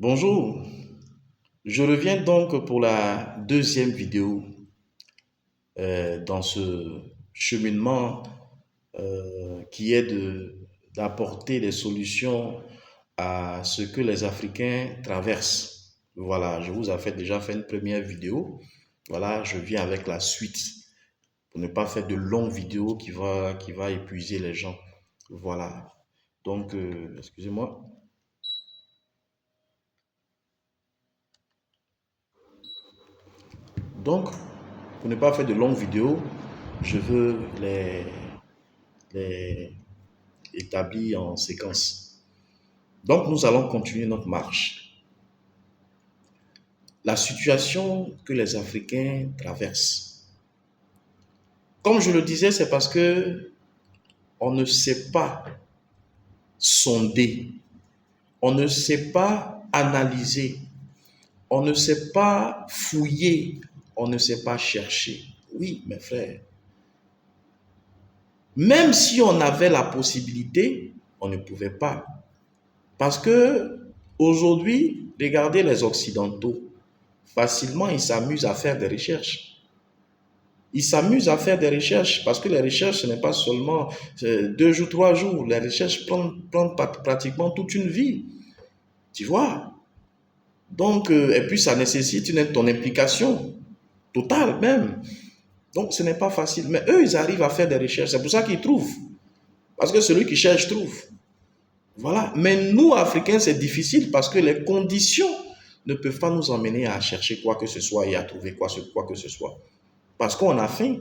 Bonjour, je reviens donc pour la deuxième vidéo dans ce cheminement qui est d'apporter des solutions à ce que les Africains traversent. Voilà, je vous ai déjà fait une première vidéo. Voilà, je viens avec la suite pour ne pas faire de longues vidéos qui va épuiser les gens. Voilà, donc excusez-moi. Donc, pour ne pas faire de longues vidéos, je veux les établir en séquence. Donc, nous allons continuer notre marche. La situation que les Africains traversent. Comme je le disais, c'est parce que on ne sait pas sonder, on ne sait pas analyser, on ne sait pas fouiller, on ne sait pas chercher. Oui, mes frères, même si on avait la possibilité, on ne pouvait pas. Parce que aujourd'hui, regardez les Occidentaux. Facilement, ils s'amusent à faire des recherches. Ils s'amusent à faire des recherches parce que les recherches, ce n'est pas seulement 2 jours, 3 jours. Les recherches prennent pratiquement toute une vie. Tu vois? Donc, et puis ça nécessite ton implication totale même. Donc, ce n'est pas facile. Mais eux, ils arrivent à faire des recherches. C'est pour ça qu'ils trouvent. Parce que celui qui cherche trouve. Voilà. Mais nous, Africains, c'est difficile parce que les conditions ne peuvent pas nous emmener à chercher quoi que ce soit et à trouver quoi que ce soit. Parce qu'on a faim.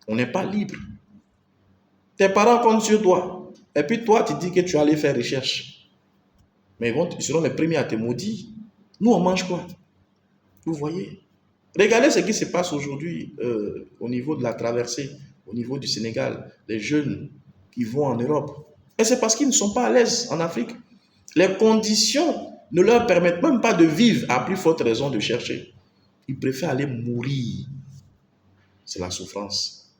On n'est pas libre. Tes parents comptent sur toi. Et puis toi, tu dis que tu allais faire recherche. Mais ils seront les premiers à te maudire. Nous, on mange quoi? Vous voyez? Regardez ce qui se passe aujourd'hui au niveau de la traversée, au niveau du Sénégal. Les jeunes qui vont en Europe. Et c'est parce qu'ils ne sont pas à l'aise en Afrique. Les conditions ne leur permettent même pas de vivre, à plus forte raison de chercher. Ils préfèrent aller mourir. C'est la souffrance.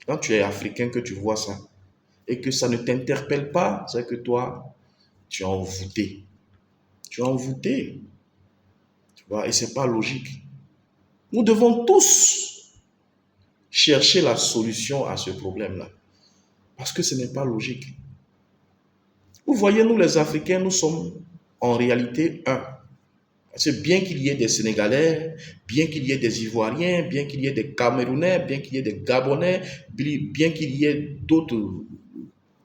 Quand tu es africain, que tu vois ça, et que ça ne t'interpelle pas, c'est que toi, tu es envoûté. Tu es envoûté. Tu vois, et ce n'est pas logique. Nous devons tous chercher la solution à ce problème-là. Parce que ce n'est pas logique. Vous voyez, nous les Africains, nous sommes en réalité un. C'est bien qu'il y ait des Sénégalais, bien qu'il y ait des Ivoiriens, bien qu'il y ait des Camerounais, bien qu'il y ait des Gabonais, bien qu'il y ait d'autres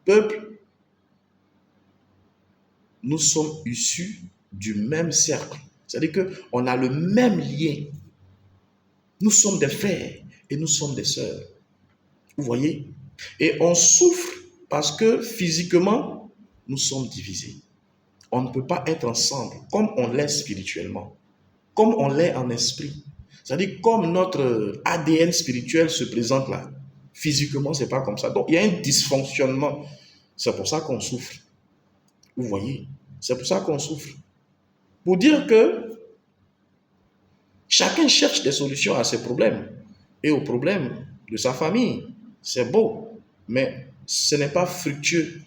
peuples, nous sommes issus du même cercle. C'est-à-dire qu'on a le même lien. Nous sommes des frères et nous sommes des sœurs. Vous voyez? Et on souffre parce que physiquement, nous sommes divisés. On ne peut pas être ensemble comme on l'est spirituellement, comme on l'est en esprit. C'est-à-dire comme notre ADN spirituel se présente là. Physiquement, ce n'est pas comme ça. Donc, il y a un dysfonctionnement. C'est pour ça qu'on souffre. Vous voyez? C'est pour ça qu'on souffre. Pour dire que chacun cherche des solutions à ses problèmes et aux problèmes de sa famille. C'est beau, mais ce n'est pas fructueux.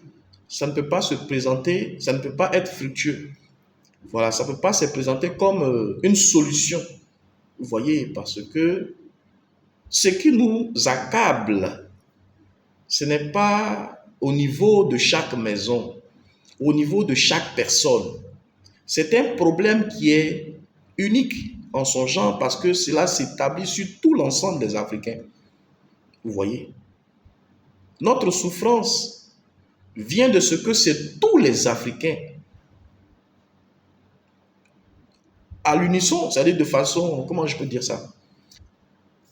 Ça ne peut pas se présenter, ça ne peut pas être fructueux. Voilà, ça ne peut pas se présenter comme une solution. Vous voyez, parce que ce qui nous accable, ce n'est pas au niveau de chaque maison, au niveau de chaque personne. C'est un problème qui est unique en son genre parce que cela s'établit sur tout l'ensemble des Africains. Vous voyez? Notre souffrance vient de ce que c'est tous les Africains à l'unisson, c'est-à-dire de façon, comment je peux dire ça?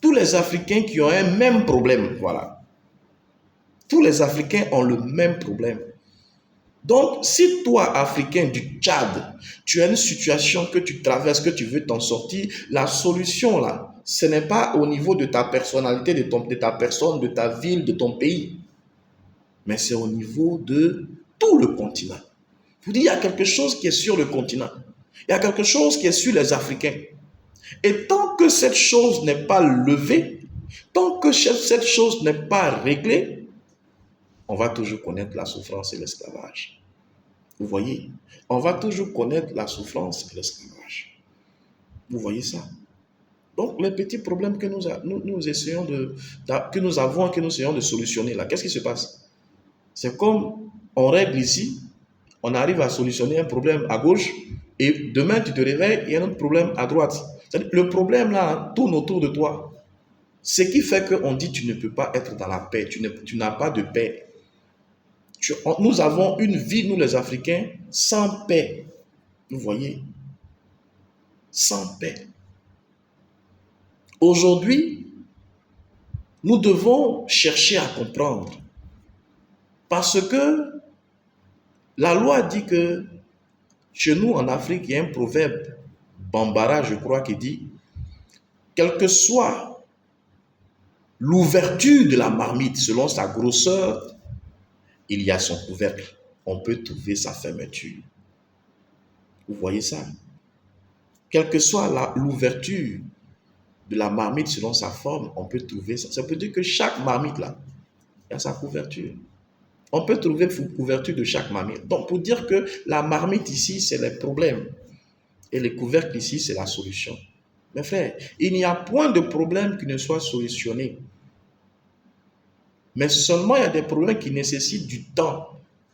Tous les Africains qui ont un même problème, voilà. Tous les Africains ont le même problème. Donc, si toi, Africain du Tchad, tu as une situation que tu traverses, que tu veux t'en sortir, la solution là, ce n'est pas au niveau de ta personnalité, de ta personne, de ta ville, de ton pays, mais c'est au niveau de tout le continent. Vous dites, il y a quelque chose qui est sur le continent. Il y a quelque chose qui est sur les Africains. Et tant que cette chose n'est pas levée, tant que cette chose n'est pas réglée, on va toujours connaître la souffrance et l'esclavage. Vous voyez, on va toujours connaître la souffrance et l'esclavage. Vous voyez ça? Donc, les petits problèmes que nous essayons que nous avons, que nous essayons de solutionner là, qu'est-ce qui se passe? C'est comme on règle ici, on arrive à solutionner un problème à gauche, et demain tu te réveilles, il y a un autre problème à droite. Le problème là tourne autour de toi. Ce qui fait qu'on dit tu ne peux pas être dans la paix, tu n'as pas de paix. Nous avons une vie, nous les Africains, sans paix. Vous voyez? Sans paix. Aujourd'hui, nous devons chercher à comprendre. Parce que la loi dit que chez nous en Afrique, il y a un proverbe, Bambara, je crois, qui dit, quelle que soit l'ouverture de la marmite selon sa grosseur, il y a son couvercle. On peut trouver sa fermeture. Vous voyez ça? Quelle que soit l'ouverture de la marmite selon sa forme, on peut trouver ça. Ça veut dire que chaque marmite là, il y a sa couverture. On peut trouver la couverture de chaque marmite. Donc pour dire que la marmite ici, c'est les problèmes. Et le couvercle ici, c'est la solution. Mes frères, il n'y a point de problème qui ne soit solutionné. Mais seulement il y a des problèmes qui nécessitent du temps,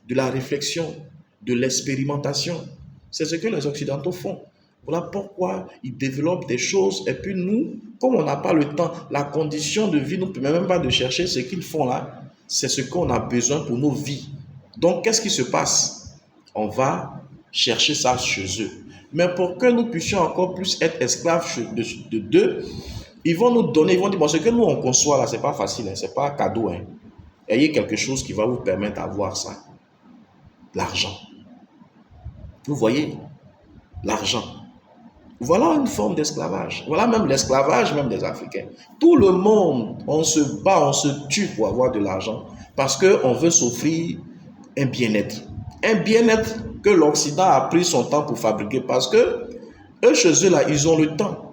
de la réflexion, de l'expérimentation. C'est ce que les Occidentaux font. Voilà pourquoi ils développent des choses. Et puis nous, comme on n'a pas le temps, la condition de vie ne nous permet même pas de chercher ce qu'ils font là. C'est ce qu'on a besoin pour nos vies. Donc, qu'est-ce qui se passe? On va chercher ça chez eux. Mais pour que nous puissions encore plus être esclaves de d'eux, ils vont nous donner, ils vont dire, bon, ce que nous on conçoit là, c'est pas facile, hein, c'est pas un cadeau. Hein. Ayez quelque chose qui va vous permettre d'avoir ça. L'argent. Vous voyez? L'argent. Voilà une forme d'esclavage. Voilà même l'esclavage même des Africains. Tout le monde, on se bat, on se tue pour avoir de l'argent parce qu'on veut s'offrir un bien-être. Un bien-être que l'Occident a pris son temps pour fabriquer parce que eux, chez eux, là, ils ont le temps.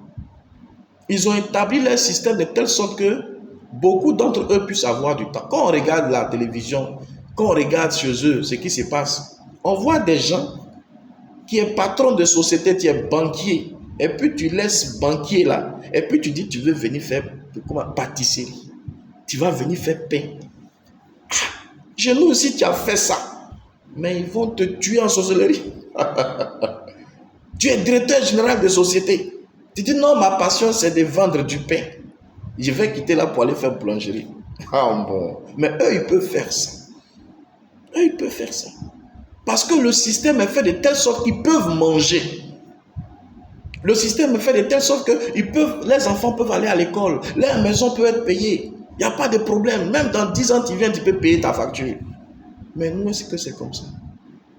Ils ont établi leur système de telle sorte que beaucoup d'entre eux puissent avoir du temps. Quand on regarde la télévision, quand on regarde chez eux ce qui se passe, on voit des gens qui est patron de société, tu es banquier, et puis tu laisses banquier là, et puis tu dis tu veux venir faire pâtisserie, tu vas venir faire pain. Chez nous aussi tu as fait ça, mais ils vont te tuer en sorcellerie. Tu es directeur général de société. Tu dis non, ma passion c'est de vendre du pain. Je vais quitter là pour aller faire boulangerie. Ah bon, mais eux ils peuvent faire ça. Eux ils peuvent faire ça. Parce que le système est fait de telle sorte qu'ils peuvent manger. Le système est fait de telle sorte que les enfants peuvent aller à l'école. Leur maison peut être payée. Il n'y a pas de problème. Même dans 10 ans, tu viens, tu peux payer ta facture. Mais nous, est-ce que c'est comme ça?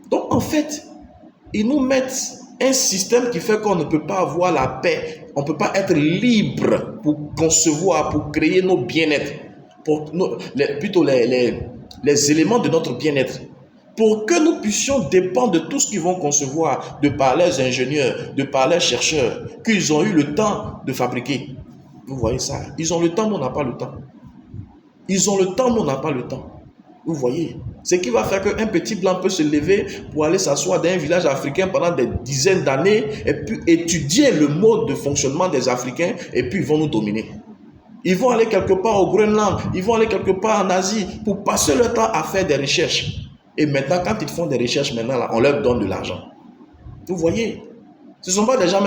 Donc, en fait, ils nous mettent un système qui fait qu'on ne peut pas avoir la paix. On ne peut pas être libre pour concevoir, pour créer nos bien-être. Plutôt les éléments de notre bien-être. Pour que nous puissions dépendre de tout ce qu'ils vont concevoir, de par les ingénieurs, de par les chercheurs, qu'ils ont eu le temps de fabriquer. Vous voyez ça? Ils ont le temps, mais on n'a pas le temps. Ils ont le temps, mais on n'a pas le temps. Vous voyez? Ce qui va faire qu'un petit blanc peut se lever pour aller s'asseoir dans un village africain pendant des dizaines d'années et puis étudier le mode de fonctionnement des Africains et puis ils vont nous dominer. Ils vont aller quelque part au Groenland, ils vont aller quelque part en Asie pour passer leur temps à faire des recherches. Et maintenant, quand ils font des recherches, maintenant, là, on leur donne de l'argent. Vous voyez? Ce ne sont pas des gens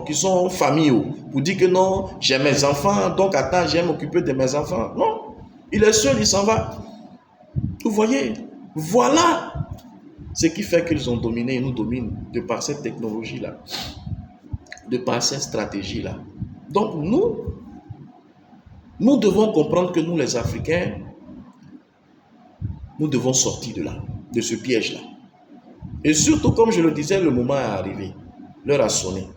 qui sont familiaux pour dire que non, j'ai mes enfants, donc attends, j'aime m'occuper de mes enfants. Non, il est seul, il s'en va. Vous voyez? Voilà ce qui fait qu'ils ont dominé et nous dominent de par cette technologie-là, de par cette stratégie-là. Donc nous devons comprendre que nous, les Africains, nous devons sortir de là, de ce piège-là. Et surtout, comme je le disais, le moment est arrivé. L'heure a sonné.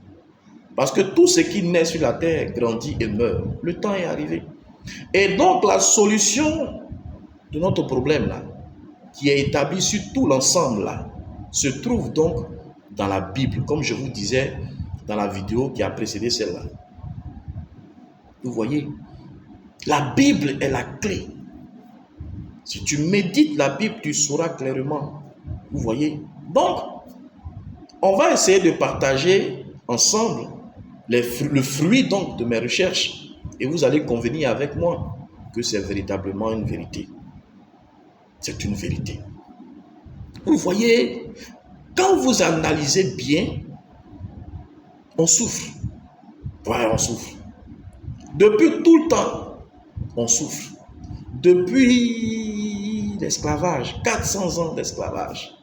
Parce que tout ce qui naît sur la terre grandit et meurt. Le temps est arrivé. Et donc, la solution de notre problème-là, qui est établie sur tout l'ensemble-là, se trouve donc dans la Bible, comme je vous disais dans la vidéo qui a précédé celle-là. Vous voyez, la Bible est la clé. Si tu médites la Bible, tu sauras clairement. Vous voyez, Donc, on va essayer de partager ensemble le fruit donc de mes recherches. Et vous allez convenir avec moi que c'est véritablement une vérité. C'est une vérité. Vous voyez, quand vous analysez bien, on souffre. Ouais, on souffre. Depuis tout le temps, on souffre. Depuis l'esclavage, 400 ans d'esclavage.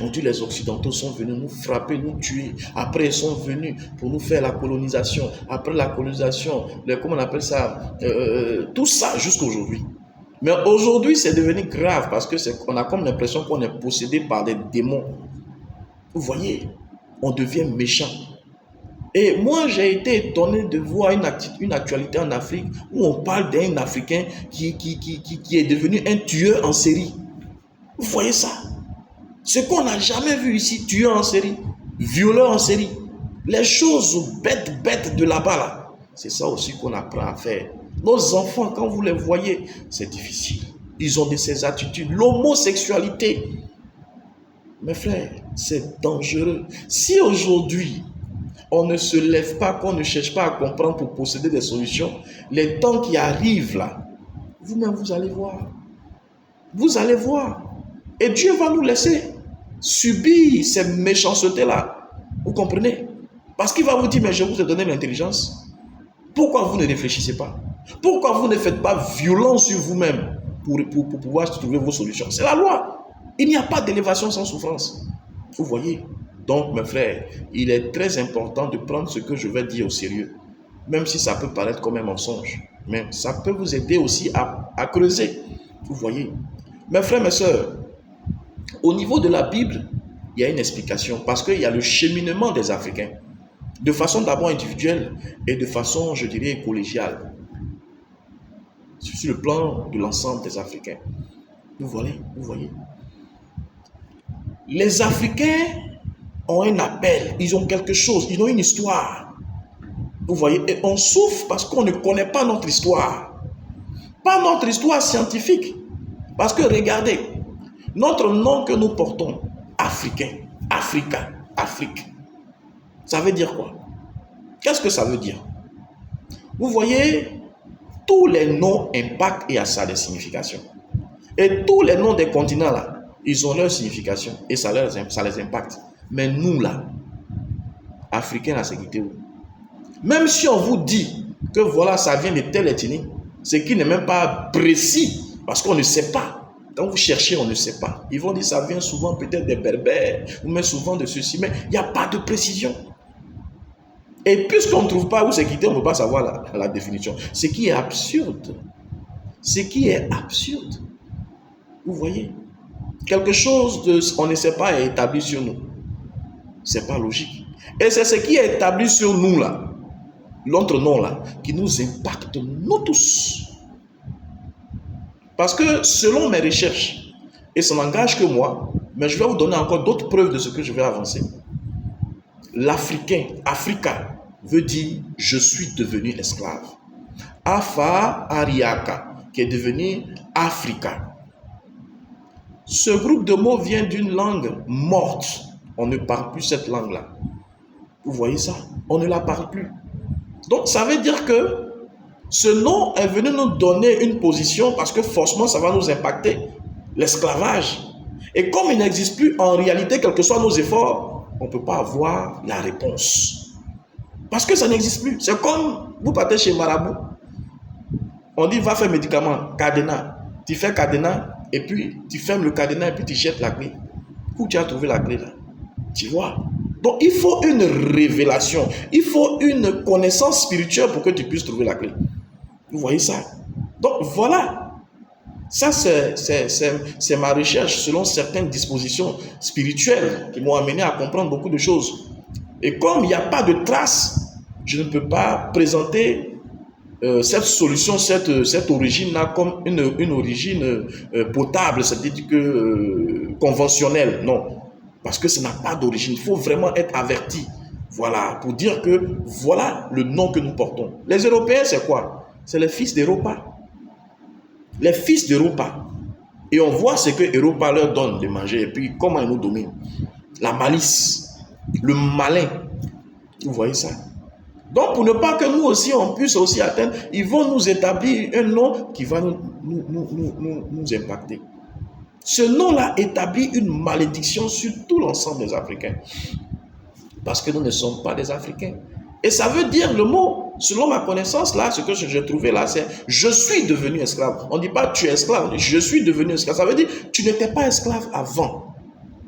On dit les Occidentaux sont venus nous frapper, nous tuer. Après, ils sont venus pour nous faire la colonisation. Après la colonisation, comment on appelle ça, tout ça jusqu'à aujourd'hui. Mais aujourd'hui, c'est devenu grave parce qu'on a comme l'impression qu'on est possédé par des démons. Vous voyez, on devient méchant. Et moi, j'ai été étonné de voir une actualité en Afrique où on parle d'un Africain qui est devenu un tueur en série. Vous voyez ça? Ce qu'on n'a jamais vu ici, tueur en série, violeur en série. Les choses bêtes de là-bas, là. C'est ça aussi qu'on apprend à faire. Nos enfants, quand vous les voyez, c'est difficile. Ils ont de ces attitudes. L'homosexualité, mes frères, c'est dangereux. Si aujourd'hui, on ne se lève pas, qu'on ne cherche pas à comprendre pour posséder des solutions, les temps qui arrivent là, vous-même vous allez voir. Vous allez voir. Et Dieu va nous laisser subir ces méchancetés-là. Vous comprenez? Parce qu'il va vous dire, mais je vous ai donné l'intelligence. Pourquoi vous ne réfléchissez pas? Pourquoi vous ne faites pas violence sur vous-même pour pouvoir trouver vos solutions? C'est la loi. Il n'y a pas d'élévation sans souffrance. Vous voyez? Donc, mes frères, il est très important de prendre ce que je vais dire au sérieux. Même si ça peut paraître comme un mensonge. Mais ça peut vous aider aussi à creuser. Vous voyez? Mes frères, mes sœurs, au niveau de la Bible, il y a une explication. Parce qu'il y a le cheminement des Africains. De façon d'abord individuelle et de façon, je dirais, collégiale. Sur le plan de l'ensemble des Africains. Vous voyez? Les Africains ont un appel, ils ont quelque chose, ils ont une histoire. Vous voyez? Et on souffre parce qu'on ne connaît pas notre histoire. Pas notre histoire scientifique. Parce que regardez, notre nom que nous portons, Africain, Africa, Afrique, ça veut dire quoi? Qu'est-ce que ça veut dire? Vous voyez, tous les noms impactent et à ça des significations. Et tous les noms des continents là, ils ont leur signification et ça les impacte. Mais nous là, Africains là, c'est qui où? Même si on vous dit que voilà, ça vient de telle ethnie, c'est qui n'est même pas précis parce qu'on ne sait pas. Quand vous cherchez, on ne sait pas. Ils vont dire ça vient souvent peut-être des Berbères ou même souvent de ceci, mais il n'y a pas de précision. Et puisqu'on ne trouve pas où c'est quitté, on ne peut pas savoir la définition. Ce qui est absurde. Ce qui est absurde. Vous voyez? Quelque chose on ne sait pas est établi sur nous. C'est pas logique. Et c'est ce qui est établi sur nous là, l'autre nom là, qui nous impacte nous tous. Parce que selon mes recherches, et ça n'engage que moi, mais je vais vous donner encore d'autres preuves de ce que je vais avancer. L'Africain, Africa, veut dire je suis devenu esclave. Afa Ariaka, qui est devenu Africa. Ce groupe de mots vient d'une langue morte. On ne parle plus cette langue-là. Vous voyez ça? On ne la parle plus. Donc ça veut dire que ce nom est venu nous donner une position parce que forcément ça va nous impacter. L'esclavage. Et comme il n'existe plus en réalité, quels que soient nos efforts, on ne peut pas avoir la réponse. Parce que ça n'existe plus. C'est comme vous partez chez Marabout. On dit va faire médicament, cadenas. Tu fais cadenas et puis tu fermes le cadenas et puis tu jettes la clé. Où tu as trouvé la clé là? Tu vois? Donc il faut une révélation. Il faut une connaissance spirituelle pour que tu puisses trouver la clé. Vous voyez ça? Donc voilà. Ça, c'est ma recherche selon certaines dispositions spirituelles qui m'ont amené à comprendre beaucoup de choses. Et comme il n'y a pas de traces, je ne peux pas présenter cette solution, cette origine-là comme une origine potable, c'est-à-dire que conventionnelle. Non, parce que ça n'a pas d'origine. Il faut vraiment être averti. Voilà, pour dire que voilà le nom que nous portons. Les Européens, c'est quoi? C'est les fils d'Europa. Les fils d'Europa. Et on voit ce que Europa leur donne de manger et puis comment ils nous dominent. La malice, le malin. Vous voyez ça? Donc, pour ne pas que nous aussi, on puisse aussi atteindre, ils vont nous établir un nom qui va nous impacter. Ce nom-là établit une malédiction sur tout l'ensemble des Africains. Parce que nous ne sommes pas des Africains. Et ça veut dire le mot, selon ma connaissance, là, ce que j'ai trouvé là, c'est « je suis devenu esclave ». On ne dit pas « tu es esclave », on dit « je suis devenu esclave ». Ça veut dire « tu n'étais pas esclave avant,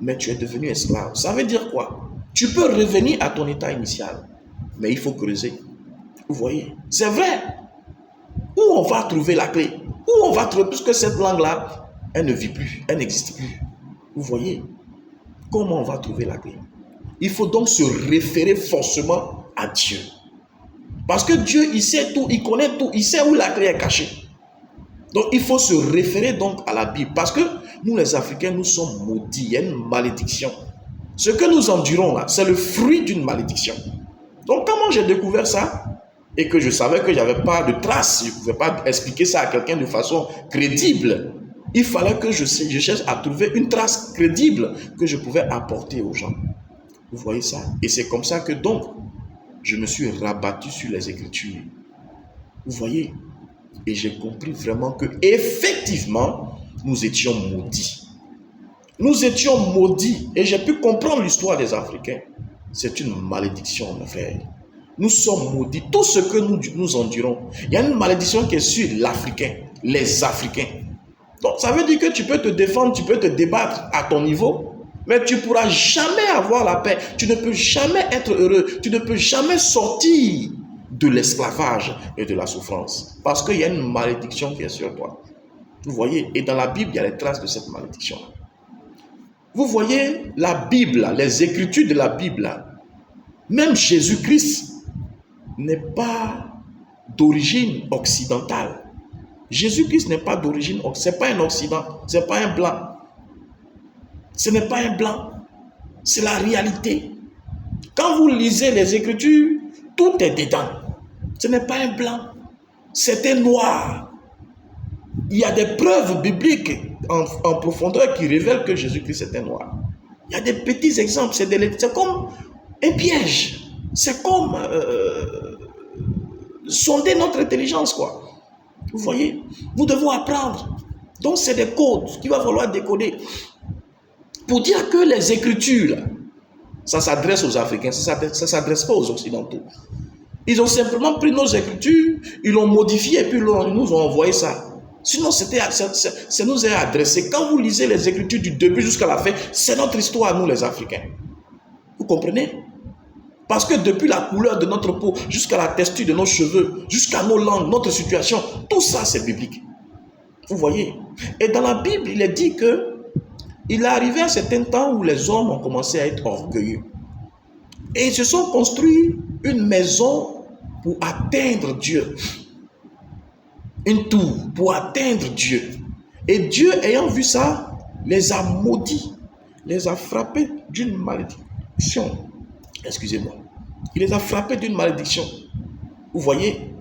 mais tu es devenu esclave ». Ça veut dire quoi? Tu peux revenir à ton état initial, mais il faut creuser. Vous voyez? C'est vrai. Où on va trouver la clé? Où on va trouver, puisque cette langue-là, elle ne vit plus, elle n'existe plus. Vous voyez? Comment on va trouver la clé? Il faut donc se référer forcément à Dieu. Parce que Dieu, il sait tout, il connaît tout, il sait où la clé est cachée. Donc, il faut se référer donc à la Bible. Parce que nous, les Africains, nous sommes maudits. Il y a une malédiction. Ce que nous endurons là, c'est le fruit d'une malédiction. Donc, comment j'ai découvert ça et que je savais que je n'avais pas de traces, je ne pouvais pas expliquer ça à quelqu'un de façon crédible. Il fallait que je cherche à trouver une trace crédible que je pouvais apporter aux gens. Vous voyez ça? Et c'est comme ça que donc, je me suis rabattu sur les Écritures. Vous voyez? Et j'ai compris vraiment que effectivement, nous étions maudits. Nous étions maudits. Et j'ai pu comprendre l'histoire des Africains. C'est une malédiction, mes frères. Nous sommes maudits. Tout ce que nous endurons, il y a une malédiction qui est sur l'Africain, les Africains. Donc, ça veut dire que tu peux te défendre, tu peux te débattre à ton niveau, mais tu ne pourras jamais avoir la paix. Tu ne peux jamais être heureux. Tu ne peux jamais sortir de l'esclavage et de la souffrance. Parce qu'il y a une malédiction qui est sur toi. Vous voyez, et dans la Bible, il y a les traces de cette malédiction. Vous voyez, la Bible, les Écritures de la Bible, même Jésus-Christ n'est pas d'origine occidentale. Jésus-Christ n'est pas d'origine occidentale. Ce n'est pas un Occident, ce n'est pas un blanc. Ce n'est pas un blanc, c'est la réalité. Quand vous lisez les Écritures, tout est dedans. Ce n'est pas un blanc, c'est un noir. Il y a des preuves bibliques en profondeur qui révèlent que Jésus-Christ est un noir. Il y a des petits exemples, c'est comme un piège. C'est comme sonder notre intelligence, quoi. Vous voyez, vous devez apprendre. Donc, c'est des codes qu'il va falloir décoder. Pour dire que les Écritures, ça s'adresse aux Africains, ça ne s'adresse pas aux Occidentaux. Ils ont simplement pris nos Écritures, ils l'ont modifié et puis ils nous ont envoyé ça. Sinon, ça nous est adressé. Quand vous lisez les Écritures du début jusqu'à la fin, c'est notre histoire, nous les Africains. Vous comprenez? Parce que depuis la couleur de notre peau, jusqu'à la texture de nos cheveux, jusqu'à nos langues, notre situation, tout ça c'est biblique. Vous voyez? Et dans la Bible, il est dit que il est arrivé un certain temps où les hommes ont commencé à être orgueilleux. Et ils se sont construits une maison pour atteindre Dieu. Une tour pour atteindre Dieu. Et Dieu, ayant vu ça, les a maudits, les a frappés d'une malédiction. Excusez-moi. Il les a frappés d'une malédiction. Vous voyez?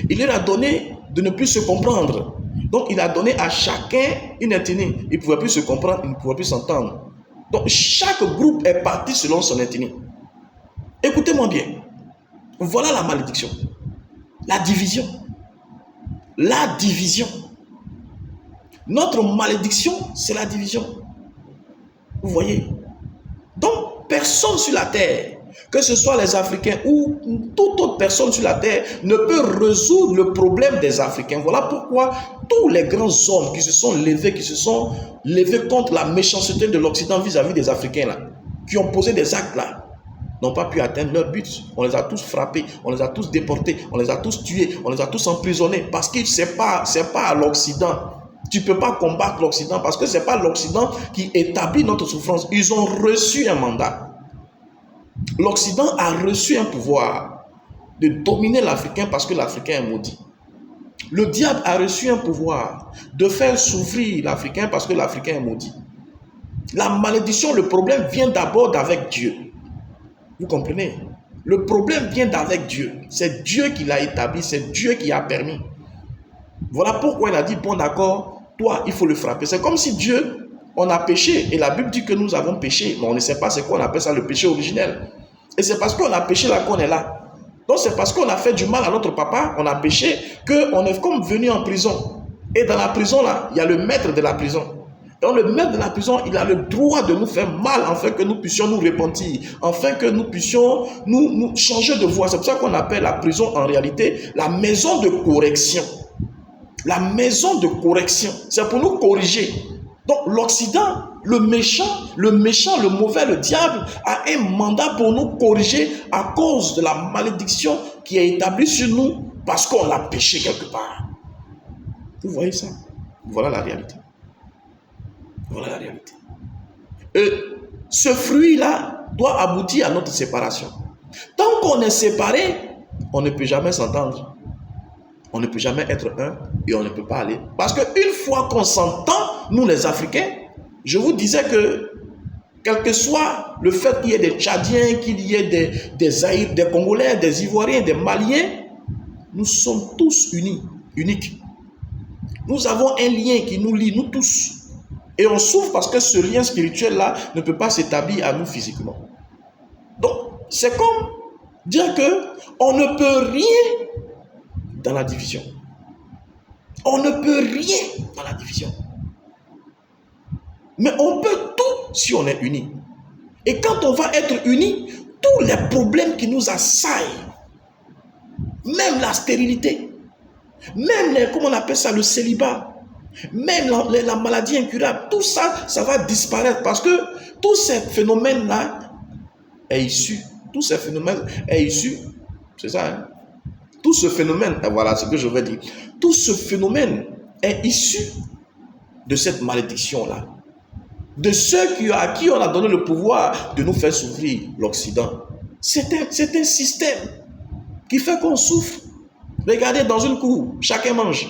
Il leur a donné de ne plus se comprendre. Donc, il a donné à chacun une ethnie. Il ne pouvait plus se comprendre, il ne pouvait plus s'entendre. Donc, chaque groupe est parti selon son ethnie. Écoutez-moi bien. Voilà la malédiction. La division. La division. Notre malédiction, c'est la division. Vous voyez? Donc, personne sur la terre, que ce soit les Africains ou toute autre personne sur la terre, ne peut résoudre le problème des Africains. Voilà pourquoi tous les grands hommes qui se sont levés contre la méchanceté de l'Occident vis-à-vis des Africains, là, qui ont posé des actes là, n'ont pas pu atteindre leur but. On les a tous frappés, on les a tous déportés, on les a tous tués, on les a tous emprisonnés, parce que c'est pas à l'Occident. Tu ne peux pas combattre l'Occident parce que ce n'est pas l'Occident qui établit notre souffrance. Ils ont reçu un mandat. L'Occident a reçu un pouvoir de dominer l'Africain parce que l'Africain est maudit. Le diable a reçu un pouvoir de faire souffrir l'Africain parce que l'Africain est maudit. La malédiction, le problème vient d'abord d'avec Dieu. Vous comprenez? Le problème vient d'avec Dieu. C'est Dieu qui l'a établi, c'est Dieu qui a permis. Voilà pourquoi il a dit, bon d'accord, toi, il faut le frapper. C'est comme si Dieu, on a péché, et la Bible dit que nous avons péché, mais on ne sait pas c'est quoi on appelle ça le péché originel. Et c'est parce qu'on a péché là qu'on est là. Donc c'est parce qu'on a fait du mal à notre papa, on a péché, qu'on est comme venu en prison. Et dans la prison là, il y a le maître de la prison. Donc le maître de la prison, il a le droit de nous faire mal afin que nous puissions nous repentir, afin que nous puissions nous changer de voie. C'est pour ça qu'on appelle la prison en réalité la maison de correction. La maison de correction, c'est pour nous corriger. Donc l'Occident, le méchant, le mauvais, le diable a un mandat pour nous corriger à cause de la malédiction qui est établie sur nous parce qu'on a péché quelque part. Vous voyez ça? Voilà la réalité. Voilà la réalité. Et ce fruit-là doit aboutir à notre séparation. Tant qu'on est séparé, on ne peut jamais s'entendre. On ne peut jamais être un et on ne peut pas aller. Parce qu'une fois qu'on s'entend, nous les Africains, je vous disais que quel que soit le fait qu'il y ait des Tchadiens, qu'il y ait des Congolais, des Ivoiriens, des Maliens, nous sommes tous unis, uniques. Nous avons un lien qui nous lie, nous tous. Et on souffre parce que ce lien spirituel-là ne peut pas s'établir à nous physiquement. Donc, c'est comme dire qu'on ne peut rien dans la division. On ne peut rien dans la division. Mais on peut tout si on est unis. Et quand on va être unis, tous les problèmes qui nous assaillent, même la stérilité, même comment on appelle ça, le célibat, même la maladie incurable, tout ça, ça va disparaître parce que tous ces phénomènes-là est issu. Tous ces phénomènes est issu, c'est ça, hein? Tout ce phénomène, voilà ce que je veux dire, tout ce phénomène est issu de cette malédiction-là. De ceux à qui on a donné le pouvoir de nous faire souffrir, l'Occident. C'est un système qui fait qu'on souffre. Regardez, dans une cour, chacun mange.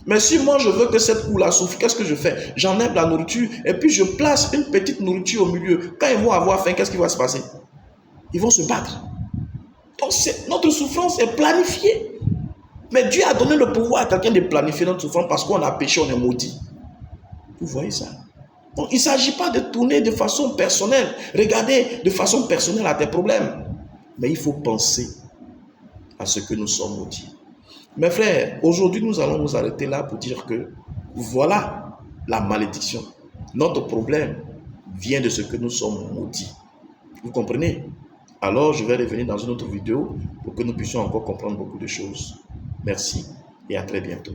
Mais si moi je veux que cette cour-là souffre, qu'est-ce que je fais? J'enlève la nourriture et puis je place une petite nourriture au milieu. Quand ils vont avoir faim, qu'est-ce qui va se passer? Ils vont se battre. Donc notre souffrance est planifiée. Mais Dieu a donné le pouvoir à quelqu'un de planifier notre souffrance parce qu'on a péché, on est maudit. Vous voyez ça? Donc il ne s'agit pas de tourner de façon personnelle. Regardez de façon personnelle à tes problèmes. Mais il faut penser à ce que nous sommes maudits. Mes frères, aujourd'hui nous allons nous arrêter là pour dire que voilà la malédiction. Notre problème vient de ce que nous sommes maudits. Vous comprenez? Alors je vais revenir dans une autre vidéo pour que nous puissions encore comprendre beaucoup de choses. Merci et à très bientôt.